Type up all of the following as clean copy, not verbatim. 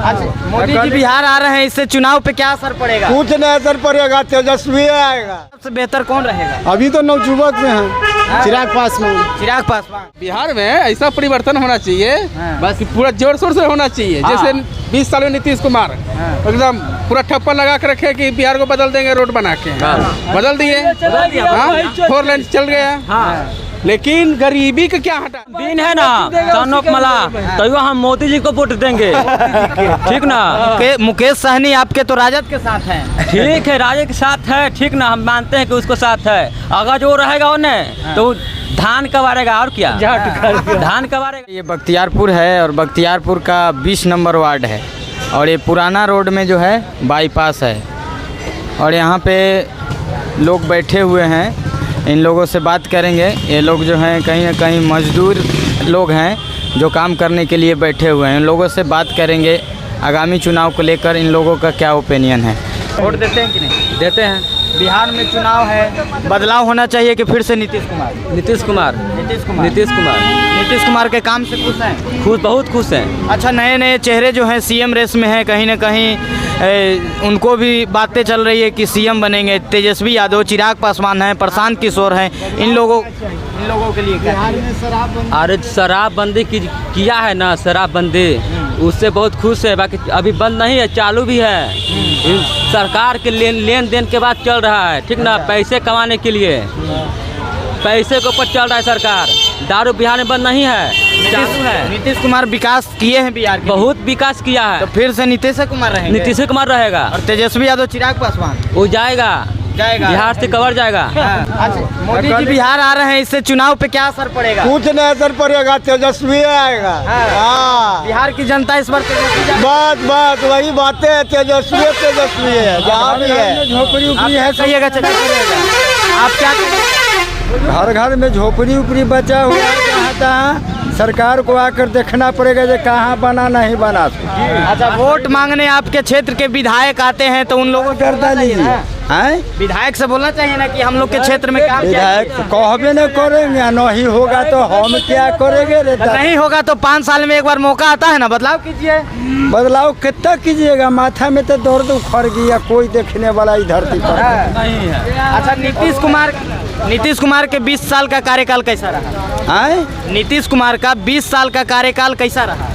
अच्छा, मोदी जी बिहार आ रहे हैं, इससे चुनाव पे क्या असर पड़ेगा? कुछ नहीं असर पड़ेगा, तेजस्वी आएगा। सबसे बेहतर कौन रहेगा? अभी तो नवजुवक में है चिराग पासवान। चिराग पासवान। बिहार में ऐसा परिवर्तन होना चाहिए, हाँ। बस पूरा जोर शोर से होना चाहिए। हाँ। जैसे 20 साल में नीतीश कुमार एकदम पूरा ठप्पा लगा के रखे कि बिहार को बदल देंगे रोड बना के, बदल दिए। 4 लेन चल गया, लेकिन गरीबी का क्या हटा? दिन है ना सनोप मला, तो हम मोदी जी को वोट देंगे। ठीक ना? मुकेश सहनी आपके तो राजद के साथ हैं। ठीक है, राजे के साथ है, ठीक ना, हम मानते हैं कि उसको साथ है। अगर जो रहेगा उन्हें तो धान कबारेगा और क्या, धान कबारेगा। ये बख्तियारपुर है और बख्तियारपुर का 20 नंबर वार्ड है और ये पुराना रोड में जो है बाईपास है और यहाँ पे लोग बैठे हुए हैं। इन लोगों से बात करेंगे। ये लोग जो हैं कहीं ना कहीं मजदूर लोग हैं जो काम करने के लिए बैठे हुए हैं। इन लोगों से बात करेंगे आगामी चुनाव को लेकर इन लोगों का क्या ओपिनियन है। वोट देते हैं कि नहीं? देते हैं। बिहार में चुनाव है, बदलाव होना चाहिए कि फिर से नीतीश कुमार? नीतीश कुमार। नीतीश कुमार। नीतीश कुमार। नीतीश कुमार के काम से खुश हैं? खुश, बहुत खुश हैं। अच्छा, नए नए चेहरे जो हैं सीएम रेस में हैं, कहीं ना कहीं उनको भी बातें चल रही है कि सीएम बनेंगे। तेजस्वी यादव, चिराग पासवान हैं, प्रशांत किशोर हैं। इन लोगों के लिए क्या? अरे शराबबंदी किया है ना, शराबबंदी, उससे बहुत खुश है। बाकी अभी बंद नहीं है, चालू भी है। सरकार के लेन देन के बाद चल रहा है, ठीक ना, पैसे कमाने के लिए पैसे के ऊपर चल रहा है सरकार। दारू बिहार में बंद नहीं है, चालू है। नीतीश कुमार विकास किए हैं बिहार के? बहुत विकास किया है। तो फिर से नीतीश कुमार रहेंगे? नीतीश कुमार रहेगा। और तेजस्वी यादव, चिराग पासवान? वो जाएगा बिहार से कवर जाएगा। अच्छा, मोदी जी बिहार आ रहे हैं, इससे चुनाव पे क्या असर पड़ेगा? कुछ नहीं असर पड़ेगा, तेजस्वी आएगा। बिहार की जनता इस बार तेजस्वी बात वही बातें है, तेजस्वी है जहाँ भी है। झोपड़ी उपड़ी है, कहिएगा आप क्या घर घर में झोपड़ी उपड़ी बचा हुआ है, जहाँ तहाँ सरकार को आकर देखना पड़ेगा जो कहाँ बना नहीं बना। अच्छा, वोट मांगने आपके क्षेत्र के विधायक आते हैं तो उन लोगों को करता लीजिए हैं? विधायक से बोलना चाहिए ना कि हम लोग के क्षेत्र में काम विधायक कहबे नहीं करेंगे, नहीं होगा तो हम क्या करेंगे रे? नहीं होगा तो 5 साल में एक बार मौका आता है ना, बदलाव कीजिए। बदलाव कितना कीजिएगा? माथा में तो दर्द उखड़ गया, कोई देखने वाला इस धरती पर नहीं है। अच्छा, नीतीश कुमार के 20 साल का कार्यकाल कैसा रहा? नीतीश कुमार का 20 साल का कार्यकाल कैसा रहा?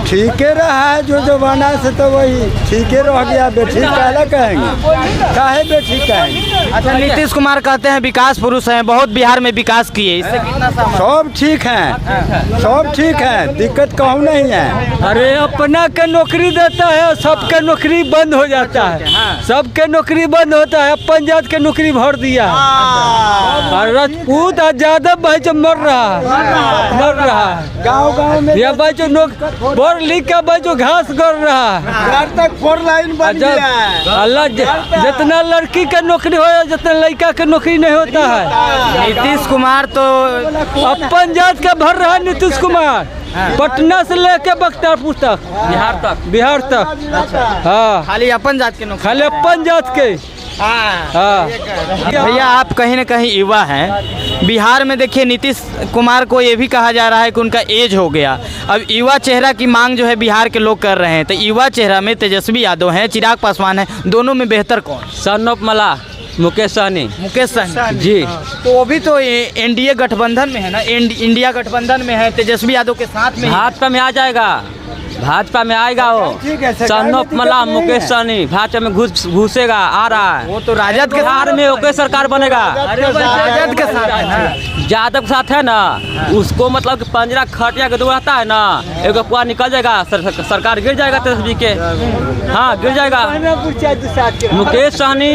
ठीक ही रहा है, जो जमाना से तो वही ठीक ही रह गया। बेठी काहे कहेंगे, काहे बेठी कहेंगे? अच्छा, नीतीश कुमार कहते हैं विकास पुरुष हैं, बहुत बिहार में विकास किए, इससे कितना सब ठीक है, सब ठीक है, दिक्कत कहूँ नहीं है। अरे अपना के नौकरी देता है, सबके नौकरी बंद हो जाता है, सबके नौकरी बंद होता है। अपन जात के नौकरी भर दिया और राजपूत यादव भाई जो मर रहा है गाँव में यह भाई जो बोर लिख के भाई जो घास कर रहा है। घर तक 4 लाइन बन गया है। अल्लाह जितना लड़की का नौकरी हो, जितना लड़का का नौकरी नहीं होता है। नीतीश कुमार तो अपन जात का भर रहा है। नीतीश कुमार पटना से लेके बख्तियारपुर तक, बिहार तक। हाँ, खाली अपन जात के खाली अपन जात के। हाँ। भैया, आप कहीं ना कहीं युवा हैं। बिहार में देखिए, नीतीश कुमार को ये भी कहा जा रहा है कि उनका एज हो गया। अब युवा चेहरा की मांग जो है बिहार के लोग कर रहे हैं, तो युवा चेहरा में तेजस्वी यादव हैं, चिराग पासवान है, दोनों में बेहतर कौन? सनोप मला, मुकेश सहनी। मुकेश सहनी जी। तो अभी तो एनडीए गठबंधन में है ना, इंडिया गठबंधन में है, तेजस्वी यादव के साथ में भाजपा में आ जाएगा, भाजपा में आएगा वो। सनोप मला, मुकेश सहनी भाजपा में घुसेगा, आ रहा है। वो तो राजद के बिहार में ओके सरकार बनेगा। राजद के साथ है ना, यादव के साथ है ना, उसको मतलब कि पंजरा खटिया के दूर रहता है ना, एक पुआ निकल जाएगा, सरकार गिर जाएगा तेजस्वी के। हाँ, गिर जाएगा। मुकेश सहनी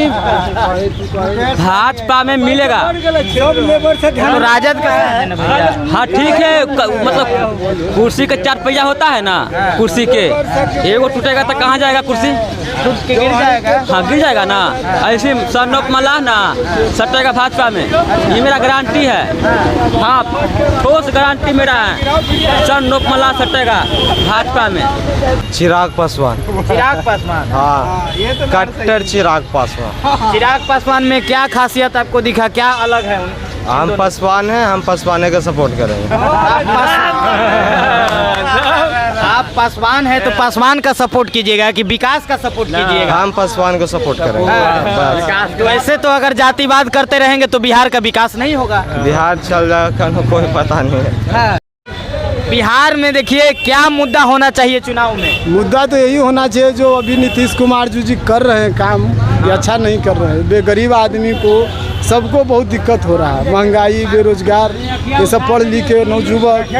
भाजपा में मिलेगा, तो राजद का है ना भैया। हाँ ठीक है, मतलब कुर्सी का 4 पहिया होता है ना, कुर्सी के एगो टूटेगा तो कहाँ जाएगा कुर्सी? टूट के गिर जाएगा। हाँ, गिर जाएगा ना। ऐसे सनोप मला ना सटेगा भाजपा में, ये मेरा गारंटी है। हाँ, ठोस गारंटी मेरा है, सनोप मला सटेगा भाजपा में। चिराग पासवान। चिराग पासवान? हाँ, कट्टर चिराग पासवान। चिराग पासवान में क्या खासियत आपको दिखा, क्या अलग है? हम पासवान हैं, हम पासवाने का सपोर्ट करेंगे। आप पासवान है तो पासवान का सपोर्ट कीजिएगा कि विकास का सपोर्ट कीजिएगा? हम पासवान को सपोर्ट करेंगे बस। तो ऐसे तो अगर जातिवाद करते रहेंगे तो बिहार का विकास नहीं होगा। बिहार चल जाएगा कोई पता नहीं है। बिहार में देखिए क्या मुद्दा होना चाहिए चुनाव में? मुद्दा तो यही होना चाहिए जो अभी नीतीश कुमार जी कर रहे हैं काम, ये अच्छा नहीं कर रहे हैं। गरीब आदमी को सबको बहुत दिक्कत हो रहा है, महंगाई, बेरोजगार, ये सब पढ़ लिख के नौजुवक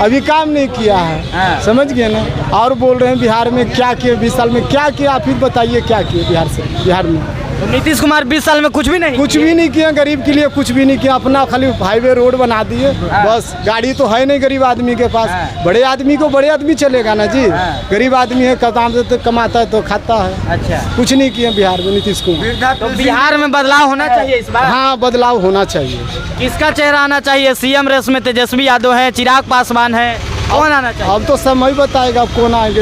अभी काम नहीं किया है, समझ गए ना। और बोल रहे हैं बिहार में क्या किए, 20 साल में क्या किया, आप ही बताइए क्या किए बिहार में। तो नीतीश कुमार 20 साल में कुछ भी नहीं किया, गरीब के लिए कुछ भी नहीं किया। अपना खाली हाईवे रोड बना दिए बस। गाड़ी तो है नहीं गरीब आदमी के पास, बड़े आदमी को बड़े आदमी चलेगा ना जी। गरीब आदमी है, काम से तो कमाता है तो खाता है। अच्छा, कुछ नहीं किया बिहार में नीतीश कुमार। तो बिहार में बदलाव होना चाहिए इस बार? हाँ, बदलाव होना चाहिए। किसका चेहरा आना चाहिए? सीएम रेस में तेजस्वी यादव है, चिराग पासवान है, कौन आना चाहिए? अब तो समय बताएगा कौन आएंगे,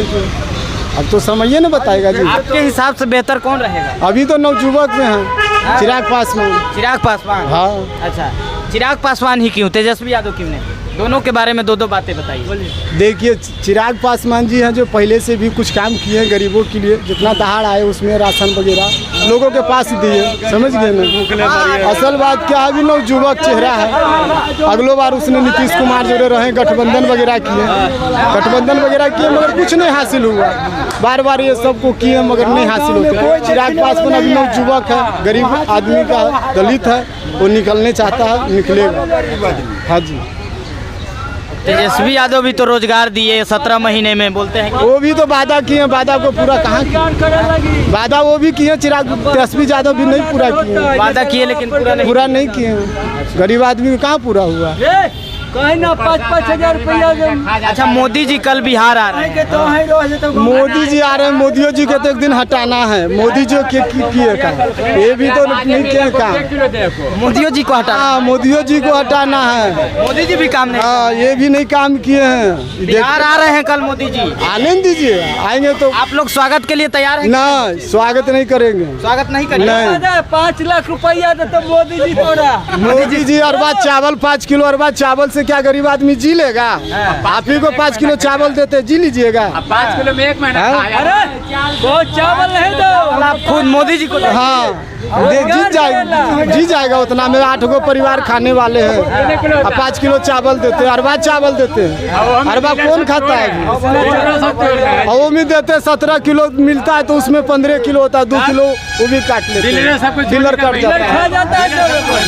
अब तो समय न बताएगा जी। आपके हिसाब से बेहतर कौन रहेगा? अभी तो नवजुवक में है चिराग पासवान। हाँ, अच्छा, चिराग पासवान ही क्यों, तेजस्वी यादव क्यों नहीं? दोनों के बारे में दो बातें बताइए। देखिए, चिराग पासवान जी हैं जो पहले से भी कुछ काम किए हैं गरीबों के लिए। जितना दहाड़ आए उसमें राशन वगैरह लोगों के पास दिए, समझ गए ना। असल बात क्या है, अभी नवजुवक चेहरा है। अगलो बार उसने नीतीश कुमार जो रहे गठबंधन वगैरह किए मगर कुछ नहीं हासिल हुआ। बार बार ये सबको किए मगर नहीं हासिल होते। चिराग पासवान अभी नवजुवक है, गरीब आदमी का, दलित है, वो निकलने चाहता है, निकलेगा। हाँ जी। तेजस्वी यादव भी तो रोजगार दिए 17 महीने में, बोलते हैं वो भी तो वादा किए, वादा को पूरा कहाँ किए? वादा वो भी किए, चिराग तेजस्वी यादव भी नहीं पूरा किए। वादा किए लेकिन पूरा नहीं किए। गरीब आदमी को कहाँ पूरा हुआ? कहीं ना 5-5 हजार रुपया। अच्छा, मोदी जी कल बिहार आ रहे हैं। मोदी जी आ रहे हैं, मोदी जी को तो एक दिन हटाना है। मोदी जी किए काम, ये भी तो नहीं किए काम। मोदी जी को हटाना? हाँ, मोदी जी को हटाना है। मोदी जी भी काम नहीं। हाँ, ये भी नहीं काम किए हैं। बिहार आ रहे हैं कल मोदी जी, आने दीजिए, आएंगे तो। आप लोग स्वागत के लिए तैयार हैं? ना, स्वागत नहीं करेंगे। स्वागत नहीं करेंगे? 5 लाख रुपया तो मोदी जी तोड़ा। मोदी जी अरबा चावल, 5 किलो अरबा चावल से क्या गरीब आदमी जी लेगा? आप ही को 5 किलो चावल देते, जी लीजिएगा। 5 किलो में 1 महीना। अरे बहुत चावल है तो आप खुद मोदी जी को? हाँ, जी जाएगा उतना में। 8 गो परिवार खाने वाले हैं, 5 किलो चावल देते, अरबा चावल देते हैं। अरबा कौन खाता है? और वो भी देते 17 किलो मिलता है तो उसमें 15 किलो होता है, 2 किलो वो भी काट लेते हैं। डीलर कट जाता है।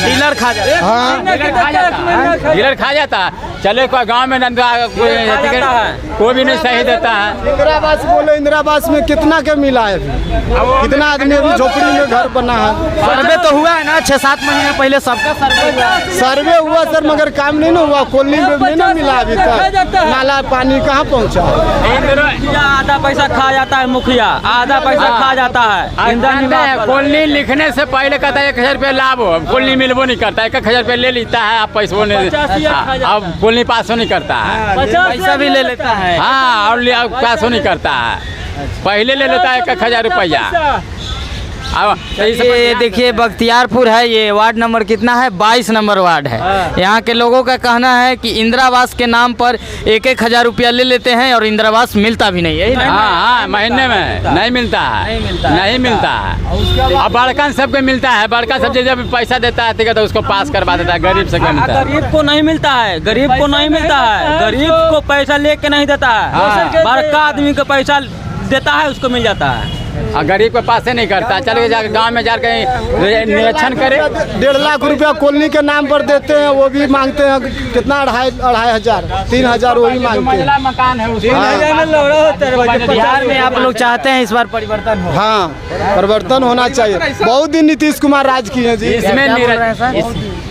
डीलर खा जाता है। हाँ, डीलर खा जाता है। चले कोई गांव में कोई भी नहीं सही देता है। इंदिरा आवास बोले, इंदिरा आवास में कितना के मिला है? कितना आदमी अभी झोपड़ी में घर बना है? सर्वे तो हुआ है ना 6-7 महीने पहले, सबका सर्वे हुआ सर, मगर काम नहीं ना हुआ। कॉलोनी में नहीं मिला अभी तक। नाला पानी कहाँ पहुँचा? आधा पैसा खा जाता है मुखिया, आधा पैसा खा जाता है। कॉलोनी लिखने से पहले कहता है 1000 रुपया लाभ हो, कॉलोनी मिलबो नहीं करता है। 1000 रुपया ले लेता है, आप पैसा नहीं, अब कॉलोनी पास नहीं करता है। पैसा भी ले लेता है। हाँ, और पास नहीं करता है। पहले ले लेता है 1000 रुपया। अब ये देखिए बख्तियारपुर है, ये वार्ड नंबर कितना है? 22 नंबर वार्ड है। यहाँ के लोगों का कहना है कि इंदिरा आवास के नाम पर 1-1 हजार रुपया ले लेते हैं और इंदिरा आवास मिलता भी नहीं है। हाँ, महीने में नहीं मिलता है, नहीं मिलता है। अब बड़का सबको मिलता है, बड़का सब जब पैसा देता है तो उसको पास करवा देता है, गरीब से गरीब को नहीं मिलता है, गरीब को नहीं मिलता है, गरीब को पैसा लेके नहीं देता है। बड़का आदमी को पैसा देता है, उसको मिल जाता है। और गरीब के पास से नहीं करता। चल के जाकर गांव में जाकर निरीक्षण करे। 1.5 लाख रुपया कॉलोनी के नाम पर देते हैं, वो भी मांगते हैं कितना? 2.5 हजार, 3 हजार वही मांगते हैं। मकान है बिहार में आप लोग चाहते हैं इस बार परिवर्तन हो? हाँ, परिवर्तन होना चाहिए। बहुत दिन नीतीश कुमार राज किए हैं जी। इसमें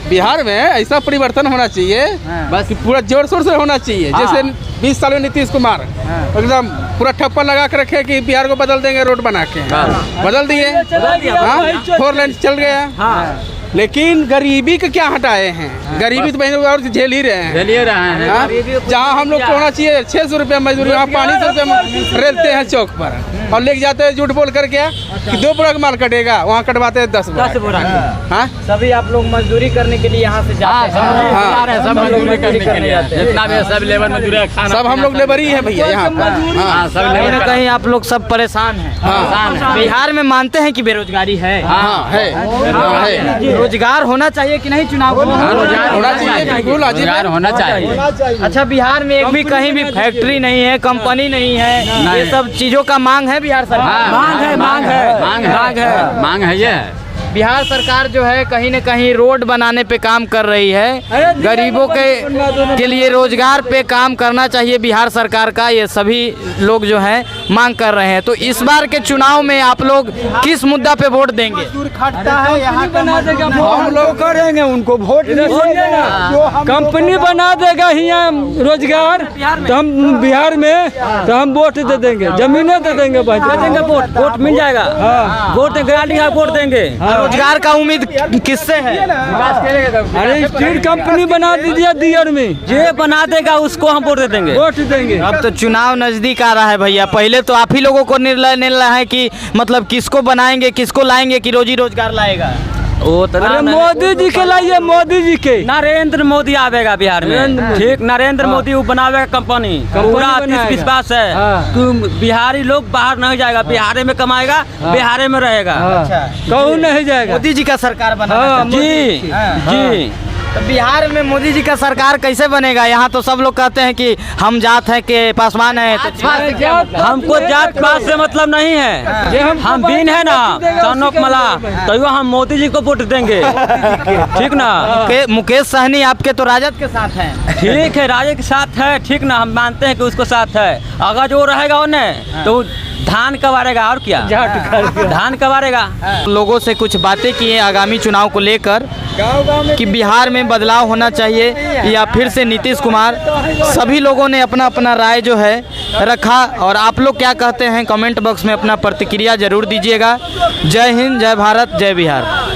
बिहार में ऐसा परिवर्तन होना चाहिए, बस पूरा जोर शोर से होना चाहिए। जैसे 20 साल में नीतीश कुमार एकदम पूरा ठप्पा लगा के रखे कि बिहार को बदल देंगे रोड बना के, बदल दिए। 4 लेन चल गया। लेकिन गरीबी को क्या हटाए हैं? गरीबी तो बहनों और झेल ही रहे हैं, हाँ? जहाँ हम लोग को होना चाहिए 600 रुपये मजदूरी, वहाँ 500 रुपये में रहते हैं चौक पर और लेके जाते हैं झूठ बोल कर क्या कि 2 बोरा का माल कटेगा, वहाँ कटवाते हैं 10 बोरा। हाँ, सभी आप लोग मजदूरी करने के लिए यहाँ से जाते हैं? सब मजदूरी करने के लिए जितना भी सब लेबर मजदूरी सब हम लोग लेबर ही है भैया यहाँ पर। हाँ, कहीं ना कहीं आप लोग सब परेशान हैं। बिहार में मानते हैं कि बेरोजगारी है? हाँ है। रोजगार होना चाहिए कि नहीं? चुनाव होना चाहिए, बिल्कुल रोजगार होना चाहिए। अच्छा, बिहार में एक भी कहीं भी फैक्ट्री नहीं है, कंपनी नहीं है, ये सब चीजों का मांग है बिहार सरकार? मांग है ये। बिहार सरकार जो है कहीं न कहीं रोड बनाने पे काम कर रही है, गरीबों के लिए रोजगार पे काम करना चाहिए बिहार सरकार का, ये सभी लोग जो हैं मांग कर रहे हैं। तो इस बार के चुनाव में आप लोग किस मुद्दा पे वोट देंगे? हम लोग करेंगे उनको वोट, कंपनी बना देगा यहाँ रोजगार तो हम बिहार में तो हम वोट दे देंगे, जमीनें दे देंगे भाई, दे देंगे वोट मिल जाएगा। वोट देंगे, वोट देंगे। रोजगार का उम्मीद किससे है? अरे स्टील कंपनी बना दीजिए दियर में, जे बना देगा उसको हम वोट दे देंगे, वोट देंगे। अब तो चुनाव नजदीक आ रहा है भैया, पहले तो आप ही लोगों को निर्णय लेना है कि मतलब किसको बनाएंगे, किसको लाएंगे कि रोजी रोजगार लाएगा। वो तो अरे मोदी जी के लाइए, मोदी जी के। नरेंद्र मोदी आवेगा बिहार में, ठीक? नरेंद्र मोदी वो बनावेगा कंपनी, पूरा विश्वास है। बिहारी लोग बाहर नहीं जाएगा, बिहार में कमाएगा, बिहार में रहेगा, कहूँ नहीं जाएगा। मोदी जी का सरकार बना जी। तो बिहार में मोदी जी का सरकार कैसे बनेगा? यहाँ तो सब लोग कहते हैं कि हम जात है के पासवान है, तो हमको जात पात से मतलब नहीं है, हम बीन है ना, सनोक मला, तो हम मोदी जी को वोट देंगे, ठीक ना? मुकेश सहनी आपके तो राजद के साथ हैं। ठीक है, राजद के साथ है, ठीक ना? हम मानते हैं कि उसको साथ है, अगर जो रहेगा उन्हें तो धान कबारेगा और क्या, धान कबारेगा। लोगों से कुछ बातें किए आगामी चुनाव को लेकर कि बिहार में बदलाव होना चाहिए या फिर से नीतीश कुमार, सभी लोगों ने अपना अपना राय जो है रखा। और आप लोग क्या कहते हैं कमेंट बॉक्स में अपना प्रतिक्रिया जरूर दीजिएगा। जय हिंद, जय भारत, जय बिहार।